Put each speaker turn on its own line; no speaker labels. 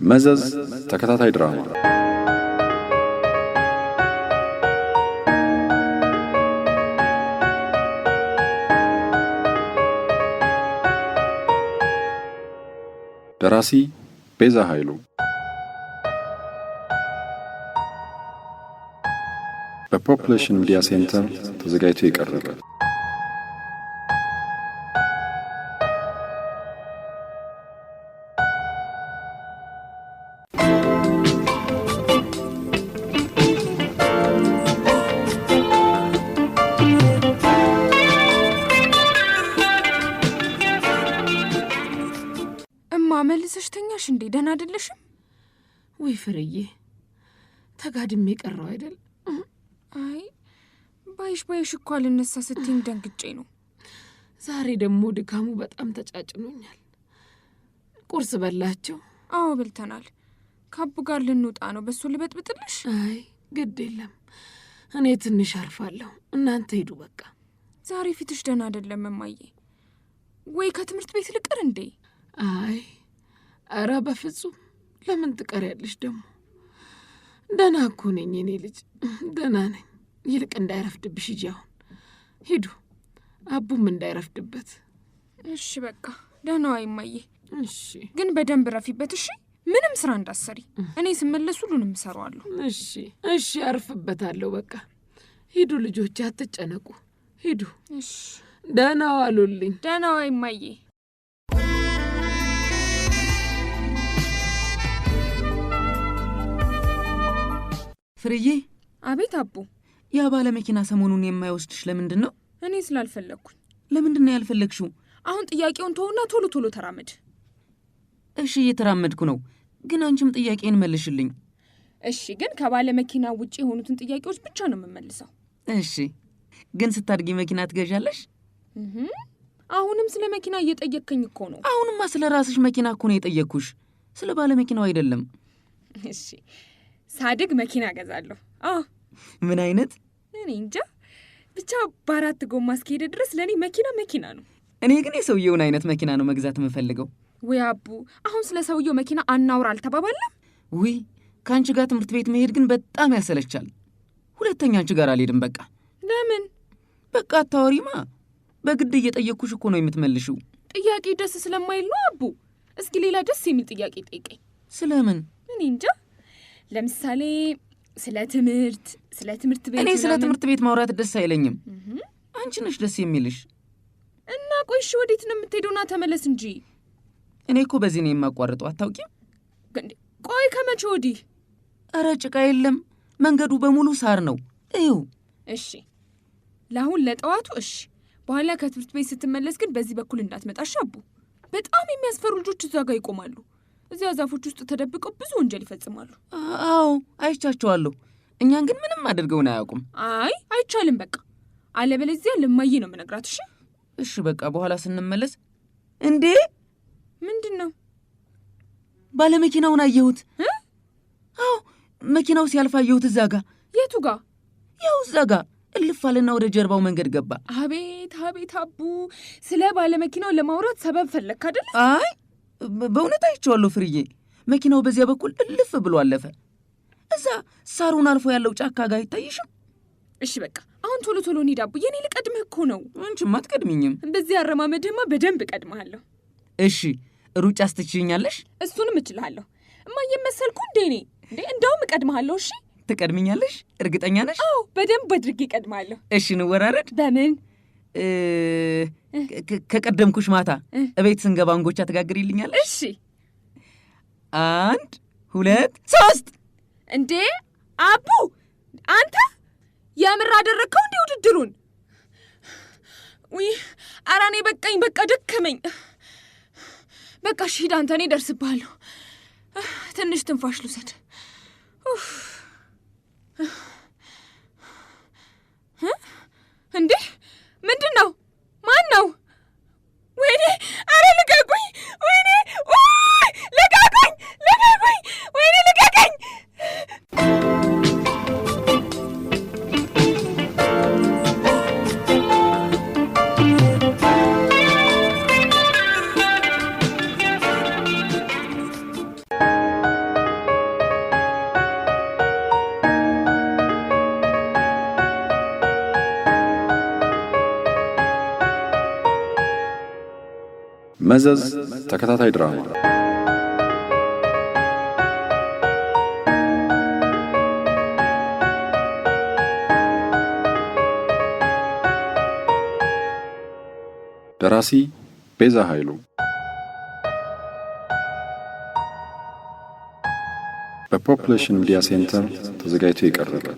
መዘዝ ተከታታይ ድራማ ደራሲ ቤዛ ኃይሉ በፖፑሌሽን ሚዲያ ሴንተር ተዘጋጅቶ የቀረበ
መልሰሽ ተኛሽ እንዴ? ደህና አይደለሽም
ወይ ፍርዬ? ተጋድሜ ቀረው አይደል?
አይ ባይሽ እኮ አልነሳ ስትይኝ ደንግጬ ነው።
ዛሬ ደግሞ ድካሙ በጣም ተጫጭኖኛል። ቁርስ በላቸው?
አዎ በልተናል። ካቡ ጋር ልንወጣ ነው። በሱ ልበጥብጥልሽ?
አይ ግድ የለም፣ እኔ ትንሽ አርፋለሁ። እናንተ ሂዱ በቃ።
ዛሬ ፊትሽ ደህና አይደለም እማዬ። ወይ ከትምህርት ቤት ልቅር እንዴ?
አይ አረ በፍጹም። ለምን ትቀሪያለሽ ደግሞ? ደህና እኮ ነኝ እኔ ልጅ፣ ደህና ነኝ። ይልቅ እንዳይረፍድብሽ ሂጂ አሁን። ሂዱ፣ አቡም እንዳይረፍድበት።
እሺ በቃ ደህና ዋይ እማዬ።
እሺ
ግን በደንብ ረፊበት እሺ። ምንም ስራ እንዳሰሪ፣ እኔ ስመለስ ሁሉንም እሰራዋለሁ።
እሺ አርፍበታለሁ በቃ። ሂዱ ልጆች፣ አትጨነቁ፣ ሂዱ።
እሺ
ደህና ዋሉልኝ።
ደህና ዋይ እማዬ።
ፍርዬ።
አቤት አቡ።
ያ ባለ መኪና ሰሞኑን የማይወስድሽ ለምንድን ነው?
እኔ ስላልፈለግኩኝ።
ለምንድን ነው ያልፈለግሽው?
አሁን ጥያቄውን ተውና ቶሎ ተራመድ።
እሺ እየተራመድኩ ነው፣ ግን አንቺም ጥያቄን መልሽልኝ።
እሺ ግን ከባለ መኪና ውጪ የሆኑትን ጥያቄዎች ብቻ ነው የምመልሰው።
እሺ ግን ስታድጊ መኪና ትገዣለሽ?
አሁንም ስለ መኪና እየጠየቅከኝ እኮ ነው።
አሁንማ ስለ ራስሽ መኪና እኮ ነው የጠየቅኩሽ፣ ስለ ባለ መኪናው አይደለም።
እሺ ሳድግ መኪና እገዛለሁ።
ምን አይነት?
እኔ እንጃ፣ ብቻ በአራት ጎማ እስከሄደ ድረስ ለእኔ መኪና ነው።
እኔ ግን የሰውየውን አይነት መኪና ነው መግዛት የምፈልገው።
ወይ አቡ፣ አሁን ስለ ሰውየው መኪና አናውራ አልተባባለም?
ውይ ከአንቺ ጋር ትምህርት ቤት መሄድ ግን በጣም ያሰለቻል። ሁለተኛ አንቺ ጋር አልሄድም በቃ።
ለምን?
በቃ አታወሪማ። በግድ እየጠየቅኩሽ እኮ ነው የምትመልሽው።
ጥያቄ ደስ ስለማይል ነው አቡ። እስኪ ሌላ ደስ የሚል ጥያቄ ጠይቀኝ።
ስለምን?
እኔ እንጃ። ለምሳሌ ስለ ትምህርት ቤት።
እኔ ስለ ትምህርት ቤት ማውራት ደስ አይለኝም። አንቺ ነሽ ደስ የሚልሽ።
እና ቆይሽ ወዴት ነው የምትሄደው? ና ተመለስ እንጂ።
እኔ እኮ በዚህ ነው የማቋርጠው፣ አታውቂም?
ቆይ ከመቼ ወዲህ?
ኧረ ጭቃ የለም፣ መንገዱ በሙሉ ሳር ነው። እዩ።
እሺ ለአሁን ለጠዋቱ እሺ። በኋላ ከትምህርት ቤት ስትመለስ ግን በዚህ በኩል እንዳትመጣሽ አቡ። በጣም የሚያስፈሩ ልጆች እዛ ጋር ይቆማሉ። እዚያ ዛፎች ውስጥ ተደብቀው ብዙ ወንጀል ይፈጽማሉ።
አዎ አይቻቸዋለሁ። እኛን ግን ምንም አድርገውን አያውቁም።
አይ አይቻልም በቃ። አለበለዚያ ለማዬ ነው የምነግራት።
እሺ በቃ በኋላ ስንመለስ። እንዴ
ምንድን ነው?
ባለመኪናውን አየሁት። አዎ መኪናው ሲያልፍ አየሁት። እዛ ጋ።
የቱ ጋ?
ያው እዛ ጋ እልፍ አለና ወደ ጀርባው መንገድ ገባ።
አቤት አቡ፣ ስለ ባለመኪናው ለማውራት ሰበብ ፈለክ አይደል?
አይ በእውነት አይቼዋለሁ ፍርዬ። መኪናው በዚያ በኩል እልፍ ብሎ አለፈ። እዛ ሳሩን አልፎ ያለው ጫካ ጋር አይታይሽም?
እሺ በቃ አሁን ቶሎ እንሂድ አቡ። የኔ ልቀድምህ እኮ ነው።
አንቺማ አትቀድሚኝም።
በዚህ አረማመድህማ በደንብ እቀድምሃለሁ።
እሺ ሩጫ ስትችይኛለሽ?
እሱንም እችላለሁ። እማዬን መሰልኩ እንዴ? እንዴ እንደውም እቀድምሃለሁ። እሺ
ትቀድሚኛለሽ? እርግጠኛ ነሽ?
አዎ በደንብ አድርጌ እቀድምሃለሁ።
እሺ እንወራረድ።
በምን?
ከቀደምኩሽ ማታ እቤት ስንገባ እንጎቻ ትጋግሪልኛለሽ?
እሺ
1 2 3።
እንዴ አቡ አንተ የምር አደረግከው እንዴ ውድድሩን? ውይ ኧረ እኔ በቃኝ፣ በቃ ደከመኝ። በቃ እሺ ሂድ አንተ፣ እኔ እደርስብሃለሁ። ትንሽ ትንፋሽ ልውሰድ። እንዴ ምንድን ነው? ማን ነው? ወይኔ ኧረ ልቀቁኝ! ወይኔ ልቀቁኝ! ወይኔ ልቀቀኝ!
መዘዝ ተከታታይ ድራማ ደራሲ ቤዛ ኃይሉ በፖፑሌሽን ሚዲያ ሴንተር ተዘጋጅቶ ይቀርባል።